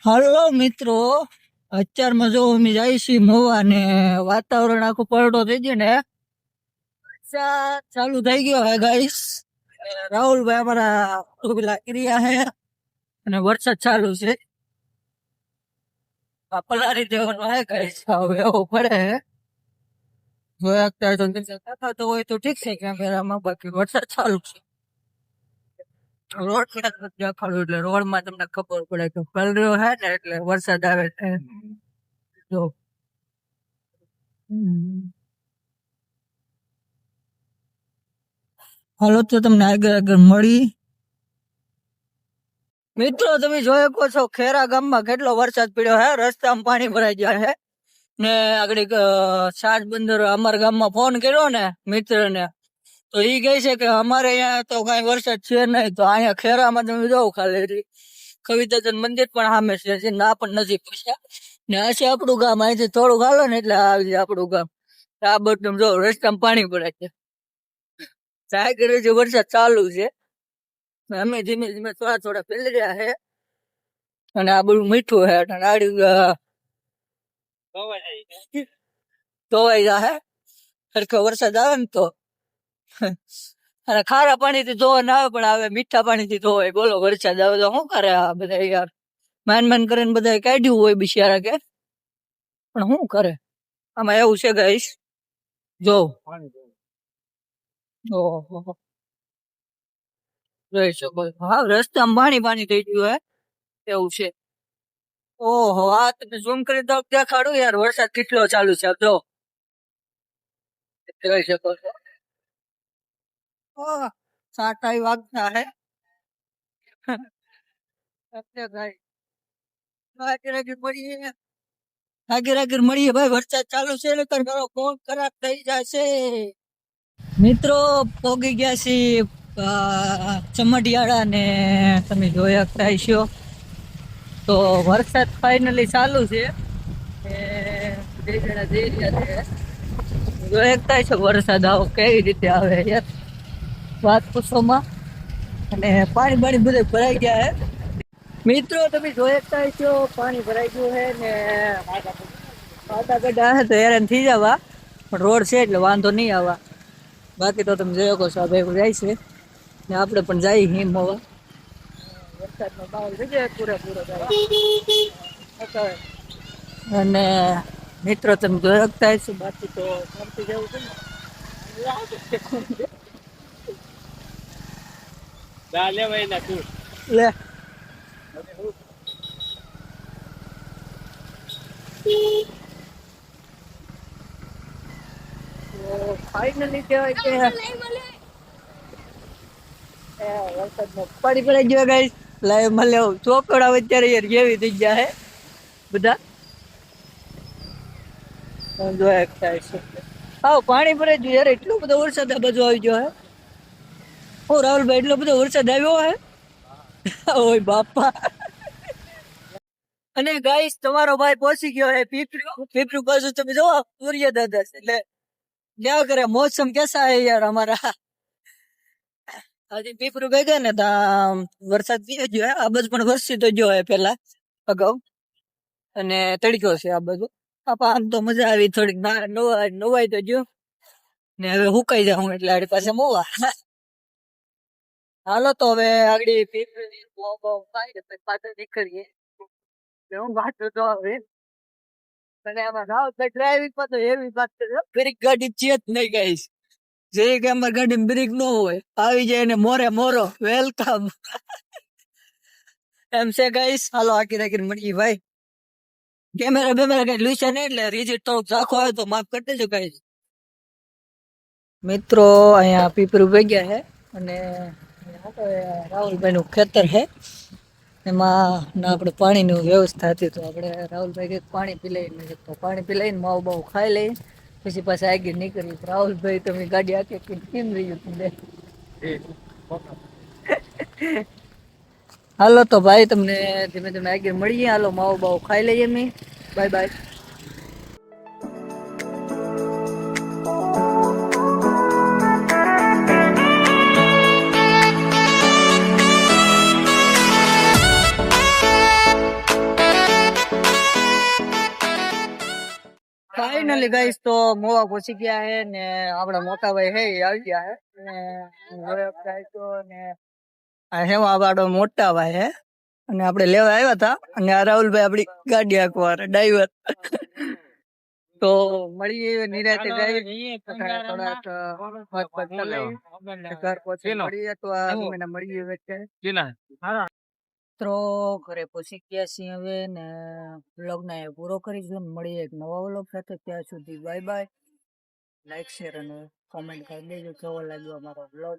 Hello મિત્રો, અત્યારમાં જો અમે જાય છીએ મવા ને વાતાવરણ આખું પલટો થઈ ગયો ને વરસાદ ચાલુ થઈ ગયો હે ગાઈસ. રાહુલભાઈ અમારા પેલા ક્રિયા હે અને વરસાદ ચાલુ છે. આ પલારી દેવાનું હે ગાઈસ, હવે એવો પડે હે. જો અત્યારે તો થતો હોય તો ઠીક છે કેમેરામાં, બાકી વરસાદ ચાલુ છે. રોડ દેખાડું એટલે રોડ માં તમને ખબર પડે કે પલર્યો હે ને એટલે વરસાદ આવે છે. જો હાલો તો તમને આગળ આગળ મળી. મિત્રો તમે જોઈ શકો છો ખેરા ગામમાં કેટલો વરસાદ પડ્યો હે, રસ્તામાં પાણી ભરાઈ ગયા હે ને આગળ સાત બંદર અમારા ગામમાં ફોન કર્યો ને મિત્ર ને, તો ઈ કહે છે કે અમારે અહીંયા તો કઈ વરસાદ છે નહીં. તો અહીંયા ખેરામાં તમે જોવો ખાલી કવિતાચંદ મંદિર પણ સામે છે, ના પણ નથી પૂછ્યા ને હશે આપણું ગામ. અહીંથી થોડુંક હાલો ને એટલે આવી જાય આપણું ગામ. આ બધું જો રસ્તામાં પાણી ભરાય છે, ચાય કરે છે, વરસાદ ચાલુ છે. અમે ધીમે ધીમે થોડા થોડા પેલી રહ્યા છે અને આ બધું મીઠું છે અને આડી ધોવાઈ જાય સરખો વરસાદ આવે ને તો. અને ખારા પાણી થી ધોવા ના આવે પણ આવે મીઠા પાણી થી ધોવાય. બોલો વરસાદ આવે તો શું કરે આ બધા યાર, માન કરીને બધા કાઢ્યું હોય બિચારા કે, પણ શું કરે આમાં. એવું છે ગાઈસ, જો ઓહો જોઈ શકો હા, રસ્તામાં પાણી પાણી થઈ ગયું હે એવું છે. ઓહો આ તમે ઝૂમ કરી દો દેખાડું યાર, વરસાદ કેટલો ચાલુ છે જો જોઈ શકો છો. સાટા વાગતા હે આગળ મળીએ ભાઈ, વરસાદ ચાલુ છે ને તારો ફોન ખરાબ થઈ જશે. મિત્રો પોગી ગયા છીએ ચમડિયાળા ને તમે જોઈ શકતા છો. તો વરસાદ ફાઇનલી ચાલુ છે, જોઈ શકતા છો વરસાદ આવો કેવી રીતે આવે યાર, વાત પૂછોમાં. અને પાણી બાણી બધે ભરાઈ ગયા હે મિત્રો, તમે જોઈ શકતા છો પાણી ભરાઈ ગયું છે ને માતા ગઢા હે તો હેરાન થઈ જવા, પણ રોડ છે એટલે વાંધો નહીં આવવા. બાકી તો તમે જોઈ શકો છો આ ભાઈ જાય છે ને આપણે પણ જઈએ હિમ હોવા. વરસાદનો માહોલ થઈ જાય પૂરેપૂરો જાય. અને મિત્રો તમે જોઈ શકતા છો, બાકી તો શાંતિ જવું છે ને લે ફાઇનલી કહેવાય કે વરસાદમાં પાણી ભરાઈ ગયો ગાઈસ. લાઈવ માં લેવું ચોકડા અત્યારે યાર કેવી થઈ ગયા હે બધા જોયા થાય છે. હા પાણી ભરાઈ ગયું યાર, એટલો બધો વરસાદ આ બાજુ આવી ગયો હે. ઓ રાહુલભાઈ એટલો બધો વરસાદ આવ્યો હે ઓય બાપા. અને ગાઈસ તમારો ભાઈ પહોંચી ગયો હે પીપરી બાજુ. તમે જો સૂર્ય દાદા એટલે क्या करे, मौसम कैसा है यार हमारा. આજે પીપરું ગયા ને વરસાદ ગયો હે આ બાજુ, પણ વરસી તો ગયો હે પેલા અગાઉ અને તડક્યો છે આ બાજુ. આમ તો મજા આવી થોડીક, નવાઈ તો ગયો ને હવે હુકાઈ જાઉં એટલે આડી પાસે મોવા. હાલો તો હવે આગળ પીપરી પાછળ નીકળીએ. હું વાત તો હવે અને આમાં ડ્રાઇવિંગ માં તો એવી વાત બ્રેક ગાડી છે જ નહીં ગાઈસ. જે કે અમારી ગાડી બ્રેક ન હોય આવી જાય ને મોરે મોરો વેલકમ એમ છે ગાઈસ. હાલો આખી મળીએ ભાઈ. કેમેરા કઈ લૂછા નહીં એટલે રીઝિટ થોડુંક ઝાખો આવે તો માફ કરી દેજો ગાઈસ. મિત્રો અહીંયા પીપરું ભેગ્યા હે અને રાહુલભાઈ નું ખેતર હે, એમાં આપણે પાણીની વ્યવસ્થા હતી તો આપણે રાહુલભાઈ કંઈક પાણી પી લઈને, તો પાણી પી લઈને માવું બાવું ખાઈ લઈએ પછી પાછા આગળ નીકળી. રાહુલભાઈ તમે ગાડી આખી કેમ રહ્યું તમને હાલો તો ભાઈ તમને ધીમે ધીમે આગળ મળીએ. હાલો માવું બાવું ખાઈ લઈએ અમે. Bye bye. ફાઇનલી ગાઈસ તો મોવા પહોંચી ગયા હે ને આપડા મોટા ભાઈ હે ઈ આવી ગયા હે ને હવે ગાઈસ તો ને આ હેવા વાળો મોટા ભાઈ હે અને આપણે લેવા આવ્યા હતા અને આ રાહુલભાઈ આપડી ગાડી હાંકવા ડ્રાઈવર તો મળીએ નિરાતે ગાઈસ થોડાક ઘર પહોંચી મળીએ તો આ મળીએ વચ્ચે તો ઘરે પહોંચી ગયા છીએ હવે ને વ્લોગ ને પૂરો કરીશું ને મળીએ એક નવા વ્લોગ સાથે ત્યાં સુધી બાય બાય લાઈક શેર અને કોમેન્ટ કરી દેજો કેવો લાગ્યો અમારો વ્લોગ